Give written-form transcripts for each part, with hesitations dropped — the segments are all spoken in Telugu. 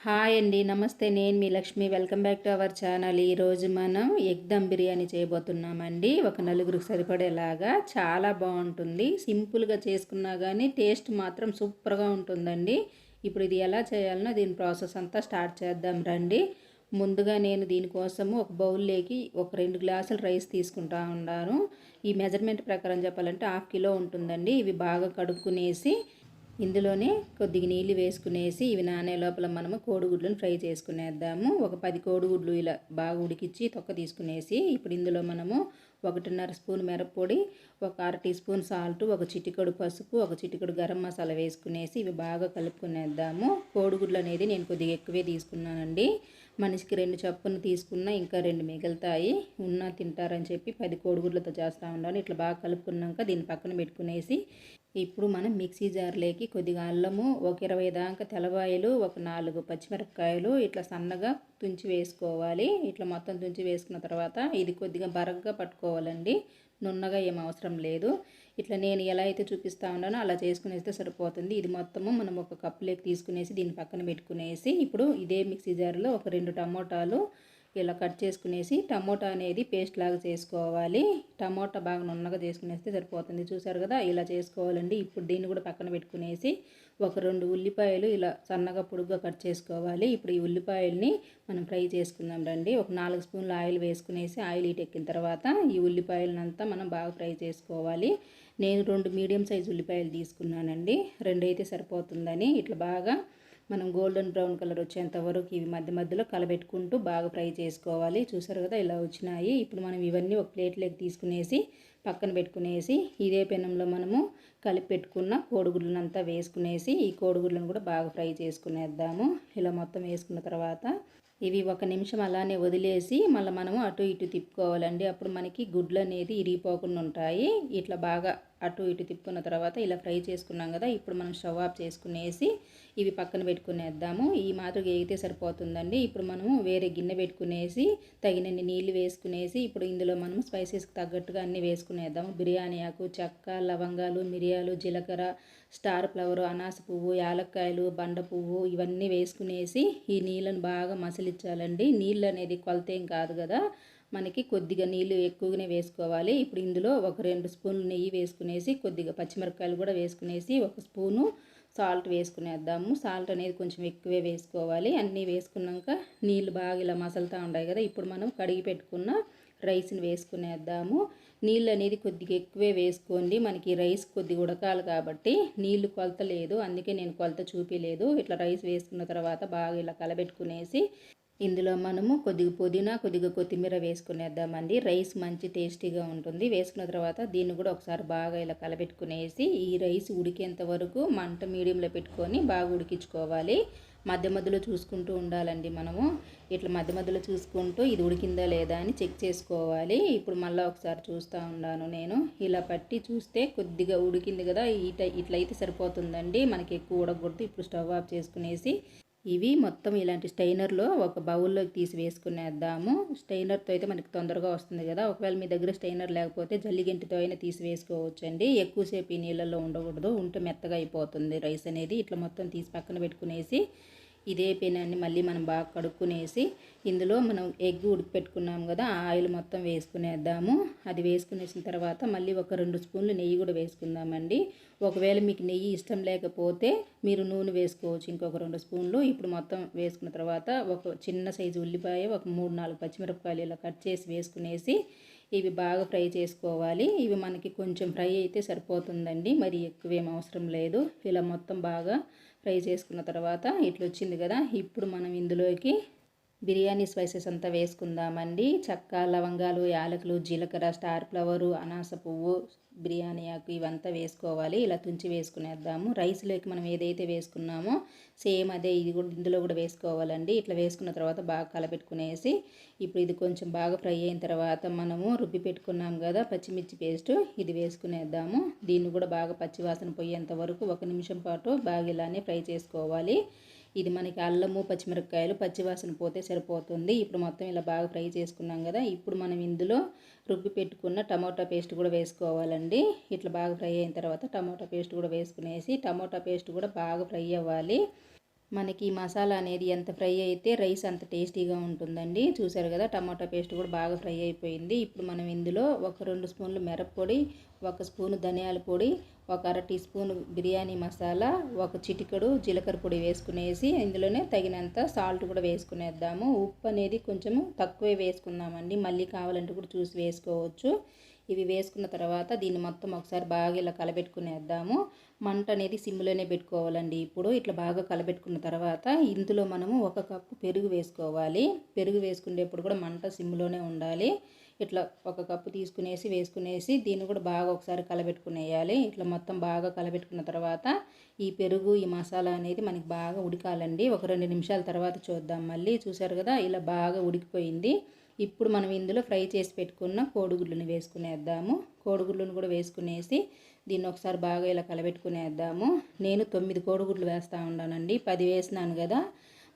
హాయ్ అండి. నమస్తే. నేను మీ Lakshmi. Welcome back to our channel. ఈరోజు మనం ఎగ్ దమ్ బిర్యానీ చేయబోతున్నామండి. ఒక నలుగురికి సరిపడేలాగా చాలా బాగుంటుంది. సింపుల్గా చేసుకున్నా కానీ టేస్ట్ మాత్రం సూపర్గా ఉంటుందండి. ఇప్పుడు ఇది ఎలా చేయాలనో దీని ప్రాసెస్ అంతా స్టార్ట్ చేద్దాం రండి. ముందుగా నేను దీనికోసము ఒక బౌల్లోకి ఒక 2 గ్లాసులు రైస్ తీసుకుంటా ఉన్నాను. ఈ మెజర్మెంట్ ప్రకారం చెప్పాలంటే 1/2 కిలో ఉంటుందండి. ఇవి బాగా కడుక్కునేసి ఇందులోనే కొద్దిగా నీళ్ళు వేసుకునేసి ఇవి నానే లోపల మనము కోడిగుడ్లను ఫ్రై చేసుకునేద్దాము. ఒక 10 కోడిగుడ్లు ఇలా బాగా ఉడికించి తొక్క తీసుకునేసి ఇప్పుడు ఇందులో మనము 1.5 స్పూన్ మిరప్పొడి, ఒక 1/2 టీ స్పూన్ సాల్ట్, ఒక చిటికెడు పసుపు, ఒక చిటికెడు గరం మసాలా వేసుకునేసి ఇవి బాగా కలుపుకునేద్దాము. కోడిగుడ్లు అనేది నేను కొద్దిగా ఎక్కువే తీసుకున్నానండి. మనిషికి 2 చొప్పున తీసుకున్నా ఇంకా 2 మిగులుతాయి. ఉన్నా తింటారని చెప్పి 10 కోడిగుడ్లతో చేస్తూ ఉన్నాను. ఇట్లా బాగా కలుపుకున్నాక దీన్ని పక్కన పెట్టుకునేసి ఇప్పుడు మనం మిక్సీ జార్లోకి కొద్దిగా అల్లము, ఒక 20 దాకా తెల్లవాయలు, ఒక 4 పచ్చిమిరపకాయలు ఇట్లా సన్నగా తుంచి వేసుకోవాలి. ఇట్లా మొత్తం తుంచి వేసుకున్న తర్వాత ఇది కొద్దిగా బరగ్గా పట్టుకోవాలండి. నున్నగా ఏం అవసరం లేదు. ఇట్లా నేను ఎలా అయితే చూపిస్తూ ఉన్నానో అలా చేసుకునేస్తే సరిపోతుంది. ఇది మొత్తము మనం ఒక కప్పులోకి తీసుకునేసి దీన్ని పక్కన పెట్టుకునేసి ఇప్పుడు ఇదే మిక్సీ జార్లో ఒక 2 టమోటాలు ఇలా కట్ చేసుకునేసి టమోటా అనేది పేస్ట్ లాగా చేసుకోవాలి. టమోటా బాగా నున్నగా చేసుకునేస్తే సరిపోతుంది. చూసారు కదా, ఇలా చేసుకోవాలండి. ఇప్పుడు దీన్ని కూడా పక్కన పెట్టుకునేసి ఒక 2 ఉల్లిపాయలు ఇలా సన్నగా పొడుగ్గా కట్ చేసుకోవాలి. ఇప్పుడు ఈ ఉల్లిపాయల్ని మనం ఫ్రై చేసుకుందాం రండి. ఒక 4 స్పూన్ల ఆయిల్ వేసుకునేసి ఆయిల్ ఎక్కిన తర్వాత ఈ ఉల్లిపాయలనంతా మనం బాగా ఫ్రై చేసుకోవాలి. నేను 2 మీడియం సైజు ఉల్లిపాయలు తీసుకున్నానండి. 2 అయితే సరిపోతుందని ఇట్లా బాగా మనం గోల్డెన్ బ్రౌన్ కలర్ వచ్చేంత వరకు ఇవి మధ్య మధ్యలో కలబెట్టుకుంటూ బాగా ఫ్రై చేసుకోవాలి. చూసారు కదా, ఇలా వచ్చినాయి. ఇప్పుడు మనం ఇవన్నీ ఒక ప్లేట్లోకి తీసుకునేసి పక్కన పెట్టుకునేసి ఇదే పెనంలో మనము కలిపి పెట్టుకున్న కోడిగుడ్లనంతా వేసుకునేసి ఈ కోడిగుడ్లను కూడా బాగా ఫ్రై చేసుకునేద్దాము. ఇలా మొత్తం వేసుకున్న తర్వాత ఇవి 1 నిమిషం అలానే వదిలేసి మళ్ళీ మనము అటు ఇటు తిప్పుకోవాలండి. అప్పుడు మనకి గుడ్లు అనేది ఇరిగిపోకుండా ఉంటాయి. ఇట్లా బాగా అటు ఇటు తిప్పుకున్న తర్వాత ఇలా ఫ్రై చేసుకున్నాం కదా, ఇప్పుడు మనం స్టవ్ ఆఫ్ చేసుకునేసి ఇవి పక్కన పెట్టుకునేద్దాము. ఈ మాదిరిగా వేగితే సరిపోతుందండి. ఇప్పుడు మనము వేరే గిన్నె పెట్టుకునేసి తగినన్ని నీళ్ళు వేసుకునేసి ఇప్పుడు ఇందులో మనం స్పైసెస్కి తగ్గట్టుగా అన్నీ వేసుకునేద్దాము. బిర్యానీ ఆకు, చెక్క, లవంగాలు, మిరియాలు, జీలకర్ర, స్టార్ ఫ్లవరు, అనాస పువ్వు, యాలక్కాయలు, బండ పువ్వు ఇవన్నీ వేసుకునేసి ఈ నీళ్ళను బాగా మసలించాలండి. నీళ్ళు అనేది కొలతేం కాదు కదా, మనకి కొద్దిగా నీళ్ళు ఎక్కువగానే వేసుకోవాలి. ఇప్పుడు ఇందులో ఒక 2 స్పూన్లు నెయ్యి వేసుకునేసి కొద్దిగా పచ్చిమిరపకాయలు కూడా వేసుకునేసి 1 స్పూను సాల్ట్ వేసుకునేద్దాము. సాల్ట్ అనేది కొంచెం ఎక్కువే వేసుకోవాలి. అన్నీ వేసుకున్నాక నీళ్ళు బాగా ఇలా మసలుతూ ఉంటాయి కదా, ఇప్పుడు మనం కడిగి పెట్టుకున్న రైస్ని వేసుకునేద్దాము. నీళ్ళు అనేది కొద్దిగా ఎక్కువే వేసుకోండి. మనకి రైస్ కొద్దిగా ఉడకాలి కాబట్టి నీళ్ళు కొలత లేదు, అందుకే నేను కొలత చూపించలేదు. ఇట్లా రైస్ వేసుకున్న తర్వాత బాగా ఇలా కలబెట్టుకునేసి ఇందులో మనము కొద్దిగా పుదీనా, కొద్దిగా కొత్తిమీర వేసుకునేద్దామండి. రైస్ మంచి టేస్టీగా ఉంటుంది. వేసుకున్న తర్వాత దీన్ని కూడా ఒకసారి బాగా ఇలా కలబెట్టుకునేసి ఈ రైస్ ఉడికేంత వరకు మంట మీడియంలో పెట్టుకొని బాగా ఉడికించుకోవాలి. మధ్య మధ్యలో చూసుకుంటూ ఉండాలండి. మనము ఇట్లా మధ్య మధ్యలో చూసుకుంటూ ఇది ఉడికిందా లేదా అని చెక్ చేసుకోవాలి. ఇప్పుడు మళ్ళీ ఒకసారి చూస్తూ ఉన్నాను నేను. ఇలా పట్టి చూస్తే కొద్దిగా ఉడికింది కదా, ఇట్లయితే సరిపోతుందండి. మనకి ఎక్కువ ఉడకకూడదు. ఇప్పుడు స్టవ్ ఆఫ్ చేసుకునేసి ఇవి మొత్తం ఇలాంటి స్టైనర్లో ఒక బౌల్లోకి తీసి వేసుకునేద్దాము. స్టైనర్తో అయితే మనకి తొందరగా వస్తుంది కదా. ఒకవేళ మీ దగ్గర స్టైనర్ లేకపోతే జల్లిగంటితో అయినా తీసి వేసుకోవచ్చండి. ఎక్కువసేపు ఈ నీళ్ళల్లో ఉండకూడదు, ఉంటే మెత్తగా అయిపోతుంది రైస్ అనేది. ఇట్లా మొత్తం తీసి పక్కన పెట్టుకునేసి ఇదే పెనాన్ని మళ్ళీ మనం బాగా కడుక్కునేసి ఇందులో మనం ఎగ్ ఉడికిపెట్టుకున్నాం కదా, ఆ ఆయిల్ మొత్తం వేసుకునేద్దాము. అది వేసుకునేసిన తర్వాత మళ్ళీ ఒక 2 స్పూన్లు నెయ్యి కూడా వేసుకుందామండి. ఒకవేళ మీకు నెయ్యి ఇష్టం లేకపోతే మీరు నూనె వేసుకోవచ్చు, ఇంకొక 2 స్పూన్లు. ఇప్పుడు మొత్తం వేసుకున్న తర్వాత ఒక చిన్న సైజు ఉల్లిపాయ, ఒక 3-4 పచ్చిమిరపకాయలు ఇలా కట్ చేసి వేసుకునేసి ఇవి బాగా ఫ్రై చేసుకోవాలి. ఇవి మనకి కొంచెం ఫ్రై అయితే సరిపోతుందండి, మరి ఎక్కువేం అవసరం లేదు. ఇలా మొత్తం బాగా ఫ్రై చేసుకున్న తర్వాత ఇట్లా వచ్చింది కదా, ఇప్పుడు మనం ఇందులోకి బిర్యానీ స్పైసెస్ అంతా వేసుకుందామండి. చెక్క, లవంగాలు, యాలకులు, జీలకర్ర, స్టార్ ఫ్లవరు, అనాస పువ్వు, బిర్యానీ ఆకు ఇవంతా వేసుకోవాలి. ఇలా తుంచి వేసుకునేద్దాము. రైస్లోకి మనం ఏదైతే వేసుకున్నామో సేమ్ అదే ఇది కూడా ఇందులో కూడా వేసుకోవాలండి. ఇట్లా వేసుకున్న తర్వాత బాగా కలపెట్టుకునేసి ఇప్పుడు ఇది కొంచెం బాగా ఫ్రై అయిన తర్వాత మనము రుబ్బి పెట్టుకున్నాం కదా పచ్చిమిర్చి పేస్ట్, ఇది వేసుకునేద్దాము. దీన్ని కూడా బాగా పచ్చివాసన పోయేంత వరకు 1 నిమిషం పాటు బాగా ఇలానే ఫ్రై చేసుకోవాలి. ఇది మనకి అల్లము, పచ్చిమిరపకాయలు పచ్చివాసన పోతే సరిపోతుంది. ఇప్పుడు మొత్తం ఇలా బాగా ఫ్రై చేసుకున్నాం కదా, ఇప్పుడు మనం ఇందులో రుబ్బి పెట్టుకున్న టమోటా పేస్ట్ కూడా వేసుకోవాలండి. ఇట్లా బాగా ఫ్రై అయిన తర్వాత టమోటా పేస్ట్ కూడా వేసుకునేసి టమోటా పేస్ట్ కూడా బాగా ఫ్రై అవ్వాలి. మనకి ఈ మసాలా అనేది ఎంత ఫ్రై అయితే రైస్ అంత టేస్టీగా ఉంటుందండి. చూసారు కదా, టమాటా పేస్ట్ కూడా బాగా ఫ్రై అయిపోయింది. ఇప్పుడు మనం ఇందులో ఒక 2 స్పూన్లు మిరప్పొడి, 1 స్పూను ధనియాల పొడి, ఒక అర టీ స్పూను బిర్యానీ మసాలా, ఒక చిటికెడు జీలకర్ర పొడి వేసుకునేసి ఇందులోనే తగినంత సాల్ట్ కూడా వేసుకునేద్దాము. ఉప్పు అనేది కొంచెము తక్కువే వేసుకుందామండి, మళ్ళీ కావాలంటే కూడా చూసి వేసుకోవచ్చు. ఇవి వేసుకున్న తర్వాత దీన్ని మొత్తం ఒకసారి బాగా ఇలా కలబెట్టుకునేద్దాము. మంట అనేది సిమ్లోనే పెట్టుకోవాలండి. ఇప్పుడు ఇట్లా బాగా కలబెట్టుకున్న తర్వాత ఇందులో మనము 1 కప్పు పెరుగు వేసుకోవాలి. పెరుగు వేసుకునేప్పుడు కూడా మంట సిమ్లోనే ఉండాలి. ఇట్లా 1 కప్పు వేసుకునేసి దీన్ని కూడా బాగా ఒకసారి కలబెట్టుకునేయాలి. ఇట్లా మొత్తం బాగా కలబెట్టుకున్న తర్వాత ఈ పెరుగు ఈ మసాలా అనేది మనకి బాగా ఉడకాలండి. ఒక 2 నిమిషాల తర్వాత చూద్దాం. మళ్ళీ చూసారు కదా, ఇలా బాగా ఉడికిపోయింది. ఇప్పుడు మనం ఇందులో ఫ్రై చేసి పెట్టుకున్న కోడిగుడ్లను వేసుకునేద్దాము. కోడిగుడ్లను కూడా వేసుకునేసి దీన్ని ఒకసారి బాగా ఇలా కలబెట్టుకునేద్దాము. నేను 9 కోడిగుడ్లు వేస్తూ ఉన్నానండి. 10 వేసినాను కదా,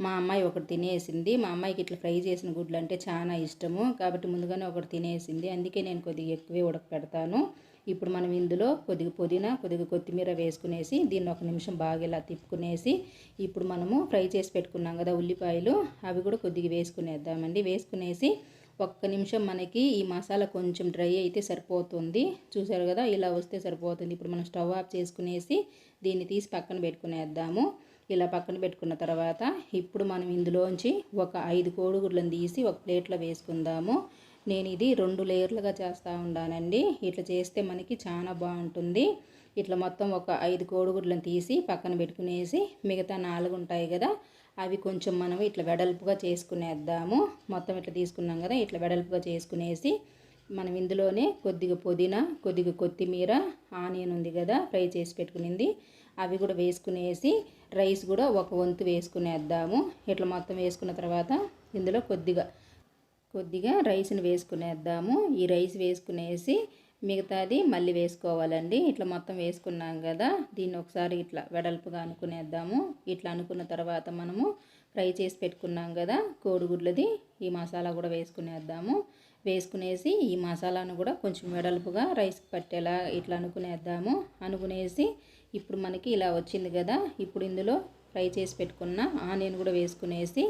మా అమ్మాయి ఒకటి తినేసింది. మా అమ్మాయికి ఇట్లా ఫ్రై చేసిన గుడ్లు అంటే చాలా ఇష్టము, కాబట్టి ముందుగానే ఒకటి తినేసింది. అందుకే నేను కొద్దిగా ఎక్కువే ఉడకపెడతాను. ఇప్పుడు మనం ఇందులో కొద్దిగా పుదీనా, కొద్దిగా కొత్తిమీర వేసుకునేసి దీన్ని 1 నిమిషం బాగా ఇలా తిప్పుకునేసి ఇప్పుడు మనము ఫ్రై చేసి పెట్టుకున్నాం కదా ఉల్లిపాయలు, అవి కూడా కొద్దిగా వేసుకునేద్దామండి. వేసుకునేసి 1 నిమిషం మనకి ఈ మసాలా కొంచెం డ్రై అయితే సరిపోతుంది. చూసారు కదా, ఇలా వస్తే సరిపోతుంది. ఇప్పుడు మనం స్టవ్ ఆఫ్ చేసుకునేసి దీన్ని తీసి పక్కన పెట్టుకునేద్దాము. ఇలా పక్కన పెట్టుకున్న తర్వాత ఇప్పుడు మనం ఇందులోంచి ఒక 5 కోడిగుడ్లను తీసి ఒక ప్లేట్లో వేసుకుందాము. నేను ఇది 2 లేయర్లుగా చేస్తూ ఉన్నానండి. ఇట్లా చేస్తే మనకి చాలా బాగుంటుంది. ఇట్లా మొత్తం ఒక 5 కోడిగుడ్లను తీసి పక్కన పెట్టుకునేసి మిగతా 4 ఉంటాయి కదా, అవి కొంచెం మనం ఇట్లా వెడల్పుగా చేసుకునేద్దాము. మొత్తం ఇట్లా తీసుకున్నాం కదా, ఇట్లా వెడల్పుగా చేసుకునేసి మనం ఇందులోనే కొద్దిగా పుదీనా, కొద్దిగా కొత్తిమీర, ఆనియన్ ఉంది కదా ఫ్రై చేసి పెట్టుకునింది, అవి కూడా వేసుకునేసి రైస్ కూడా ఒక వంతు వేసుకునేద్దాము. ఇట్లా మొత్తం వేసుకున్న తర్వాత ఇందులో కొద్దిగా రైస్ని వేసుకునేద్దాము. ఈ రైస్ వేసుకునేసి మిగతాది మళ్ళీ వేసుకోవాలండి. ఇట్లా మొత్తం వేసుకున్నాం కదా, దీన్ని ఒకసారి ఇట్లా వెడల్పుగా అనుకునేద్దాము. ఇట్లా అనుకున్న తర్వాత మనము ఫ్రై చేసి పెట్టుకున్నాం కదా కోడిగుడ్లది, ఈ మసాలా కూడా వేసుకునేద్దాము. వేసుకునేసి ఈ మసాలాను కూడా కొంచెం వెడల్పుగా రైస్కి పట్టేలా ఇట్లా అనుకునేద్దాము. అనుకునేసి ఇప్పుడు మనకి ఇలా వచ్చింది కదా, ఇప్పుడు ఇందులో ఫ్రై చేసి పెట్టుకున్న ఆనియన్ కూడా వేసుకునేసి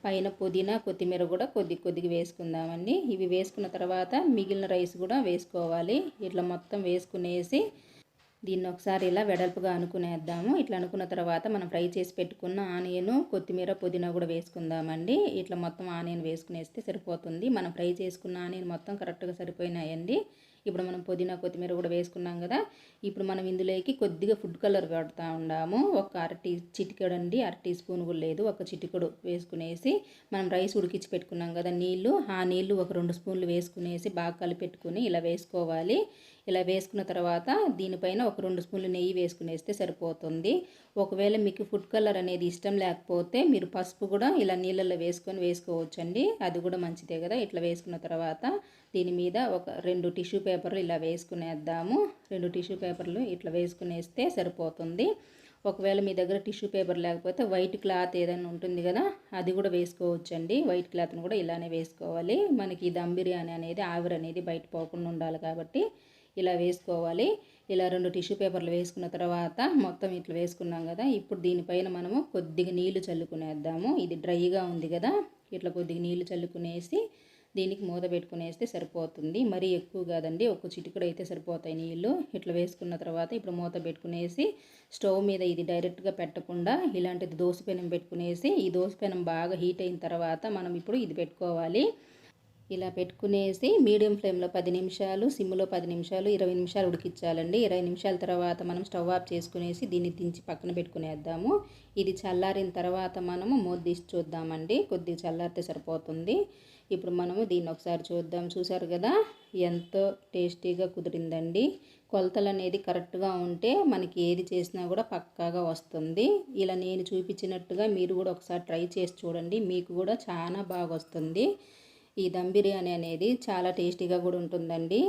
పైన పుదీనా, కొత్తిమీర కూడా కొద్దిగా వేసుకుందామండి. ఇవి వేసుకున్న తర్వాత మిగిలిన రైస్ కూడా వేసుకోవాలి. ఇట్లా మొత్తం వేసుకునేసి దీన్ని ఒకసారి ఇలా వెడల్పుగా అనుకునేద్దాము. ఇట్లా అనుకున్న తర్వాత మనం ఫ్రై చేసి పెట్టుకున్న ఆనియన్, కొత్తిమీర, పుదీనా కూడా వేసుకుందామండి. ఇట్లా మొత్తం ఆనియన్ వేసుకునేస్తే సరిపోతుంది. మనం ఫ్రై చేసుకున్న ఆనియన్ మొత్తం కరెక్ట్గా సరిపోయినాయండి. ఇప్పుడు మనం పుదీనా, కొత్తిమీర కూడా వేసుకున్నాం కదా, ఇప్పుడు మనం ఇందులోకి కొద్దిగా ఫుడ్ కలర్ పెడతా ఉన్నాము. ఒక చిటికెడు అండి, అర టీ స్పూన్ కూడా లేదు, ఒక చిటికెడు వేసుకునేసి మనం రైస్ ఉడికించి పెట్టుకున్నాం కదా నీళ్ళు, ఆ నీళ్ళు ఒక 2 స్పూన్లు వేసుకునేసి బాగా కలిపెట్టుకుని ఇలా వేసుకోవాలి. ఇలా వేసుకున్న తర్వాత దీనిపైన ఒక 2 స్పూన్లు నెయ్యి వేసుకునేస్తే సరిపోతుంది. ఒకవేళ మీకు ఫుడ్ కలర్ అనేది ఇష్టం లేకపోతే మీరు పసుపు కూడా ఇలా నీళ్ళల్లో వేసుకోవచ్చండి, అది కూడా మంచిదే కదా. ఇట్లా వేసుకున్న తర్వాత దీని మీద ఒక 2 టిష్యూ పేపర్లు ఇలా వేసుకునేద్దాము. 2 టిష్యూ పేపర్లు ఇట్లా వేసుకునేస్తే సరిపోతుంది. ఒకవేళ మీ దగ్గర టిష్యూ పేపర్ లేకపోతే వైట్ క్లాత్ ఏదైనా ఉంటుంది కదా, అది కూడా వేసుకోవచ్చండి. వైట్ క్లాత్ని కూడా ఇలానే వేసుకోవాలి. మనకి దమ్ బిర్యానీ అనేది ఆవిరి అనేది బయట పోకుండా ఉండాలి కాబట్టి ఇలా వేసుకోవాలి. ఇలా 2 టిష్యూ పేపర్లు వేసుకున్న తర్వాత మొత్తం ఇట్లా వేసుకున్నాం కదా, ఇప్పుడు దీనిపైన మనము కొద్దిగా నీళ్లు చల్లుకునేద్దాము. ఇది డ్రైగా ఉంది కదా, ఇట్లా కొద్దిగా నీళ్లు చల్లుకునేసి దీనికి మూత పెట్టుకునేస్తే సరిపోతుంది. మరీ ఎక్కువ కాదండి, ఒక చిటికెడు అయితే సరిపోతాయి నీళ్ళు. ఇట్లా వేసుకున్న తర్వాత ఇప్పుడు మూత పెట్టుకునేసి స్టవ్ మీద ఇది డైరెక్ట్గా పెట్టకుండా ఇలాంటిది దోశ పెనం పెట్టుకునేసి ఈ దోశ పెనం బాగా హీట్ అయిన తర్వాత మనం ఇప్పుడు ఇది పెట్టుకోవాలి. ఇలా పెట్టుకునేసి మీడియం ఫ్లేమ్లో 10 నిమిషాలు, సిమ్లో 10 నిమిషాలు, 20 నిమిషాలు ఉడికించాలండి. 20 నిమిషాల తర్వాత మనం స్టవ్ ఆఫ్ చేసుకునేసి దీన్ని దించి పక్కన పెట్టుకునేద్దాము. ఇది చల్లారిన తర్వాత మనము మూత తీసి చూద్దామండి. కొద్దిగా చల్లారితే సరిపోతుంది. ఇప్పుడు మనము దీన్ని ఒకసారి చూద్దాం. చూసారు కదా, ఎంతో టేస్టీగా కుదిరిందండి. కొలతలు అనేది కరెక్ట్గా ఉంటే మనకి ఏది చేసినా కూడా పక్కాగా వస్తుంది. ఇలా నేను చూపించినట్టుగా మీరు కూడా ఒకసారి ట్రై చేసి చూడండి, మీకు కూడా చాలా బాగా వస్తుంది. ఈ దమ్ బిర్యానీ అనేది చాలా టేస్టీగా కూడా ఉంటుందండి.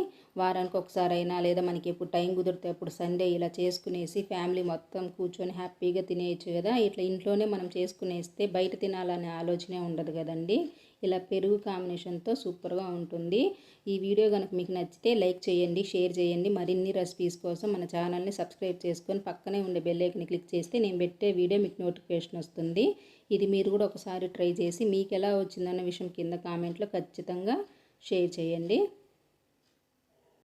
వారానికి ఒకసారైనా లేదా మనకి ఎప్పుడు టైం కుదిరితే అప్పుడు సండే ఇలా చేసుకునేసి ఫ్యామిలీ మొత్తం కూర్చొని హ్యాపీగా తినేయచ్చు కదా. ఇట్లా ఇంట్లోనే మనం చేసుకునేస్తే బయట తినాలనే ఆలోచనే ఉండదు కదండి. ఇలా పెరుగు కాంబినేషన్తో సూపర్గా ఉంటుంది. ఈ వీడియో కనుక మీకు నచ్చితే లైక్ చేయండి, షేర్ చేయండి. మరిన్ని రెసిపీస్ కోసం మన ఛానల్ని సబ్స్క్రైబ్ చేసుకొని పక్కనే ఉండే బెల్ ఐకాన్ని క్లిక్ చేస్తే నేను పెట్టే వీడియో మీకు నోటిఫికేషన్ వస్తుంది. ఇది మీరు కూడా ఒకసారి ట్రై చేసి మీకు ఎలా వచ్చిందన్న విషయం కింద కామెంట్లో ఖచ్చితంగా షేర్ చేయండి.